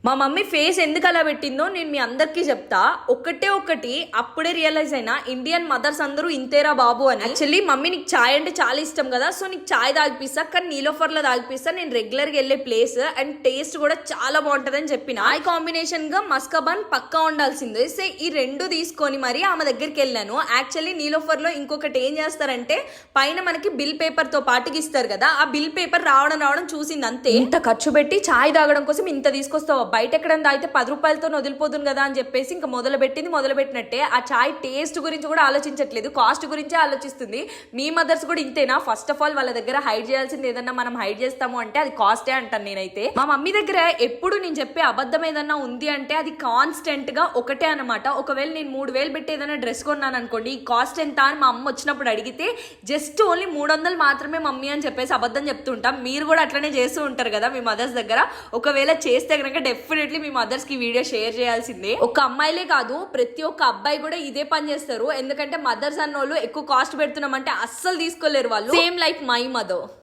మా mummy face ఎందుకు అలా పెట్టిందో నేను మీ అందరికీ చెప్తా. ఒకటి అప్పుడే రియలైజ్ అయినా ఇండియన్ మదర్స్ అందరూ ఇంతేరా బాబు అని. యాక్చువల్లీ మమ్మీ నీకు చాయ్ అంటే చాలా ఇష్టం కదా, సో నీకు చాయ్ తాగిపిస్తా, కానీ నీలోఫర్ లో తాగిపిస్తా, నేను రెగ్యులర్ గా వెళ్ళే ప్లేస్ అండ్ టేస్ట్ కూడా చాలా బాగుంటది అని చెప్పిన. ఆ కాంబినేషన్ గా మస్కబాన్ పక్కా ఉండాల్సిందే. సో ఈ రెండు తీసుకొని మరి ఆమె దగ్గరికి వెళ్ళాను. యాక్చువల్లీ నీలోఫర్ లో ఇంకొకటి ఏం చేస్తారంటే పైన మనకి బిల్ పేపర్ తో పాటుకి ఇస్తారు కదా, ఆ బిల్ పేపర్ రావడం చూసింది అంతే. ఇంత ఖర్చు పెట్టి చాయ్ తాగడం కోసం ఇంత తీసుకొస్తావు, బయట ఎక్కడైనా తాగితే 10 రూపాయలతో వదిలిపోతుంది కదా అని చెప్పేసి ఇంకా మొదలుపెట్టినట్టే ఆ చాయ్ టేస్ట్ గురించి కూడా ఆలోచించట్లేదు, కాస్ట్ గురించే ఆలోచిస్తుంది. మీ మదర్స్ కూడా ఇంతేనా? ఫస్ట్ ఆఫ్ ఆల్ వాళ్ళ దగ్గర హైడ్ చేయాల్సింది ఏదన్నా మనం హైడ్ చేస్తాము అంటే అది కాస్టే అంటాను నేనైతే. మా మమ్మీ దగ్గర ఎప్పుడు నేను చెప్పే అబద్ధం ఏదన్నా ఉంది అంటే అది కాన్స్టెంట్ గా ఒకటే అనమాట. ఒకవేళ నేను 3000 పెట్టి ఏదైనా డ్రెస్ కొన్నాను అనుకోండి, ఈ కాస్ట్ ఎంత అని మా అమ్మ వచ్చినప్పుడు అడిగితే జస్ట్ ఓన్లీ 300 మాత్రమే మమ్మీ అని చెప్పేసి అబద్ధం చెప్తుంటాం. మీరు కూడా అట్లనే చేస్తూ ఉంటారు కదా మీ మదర్స్ దగ్గర. ఒకవేళ చేస్తే కనుక డెఫినెట్లీ మీ మదర్స్ కి వీడియో షేర్ చేయాల్సిందే. ఒక అమ్మాయిలే కాదు ప్రతి ఒక్క అబ్బాయి కూడా ఇదే పని చేస్తారు. ఎందుకంటే మదర్స్ అన్నోళ్ళు ఎక్కువ కాస్ట్ పెడుతున్నామంటే అస్సలు తీసుకోలేరు వాళ్ళు. Same like my mother.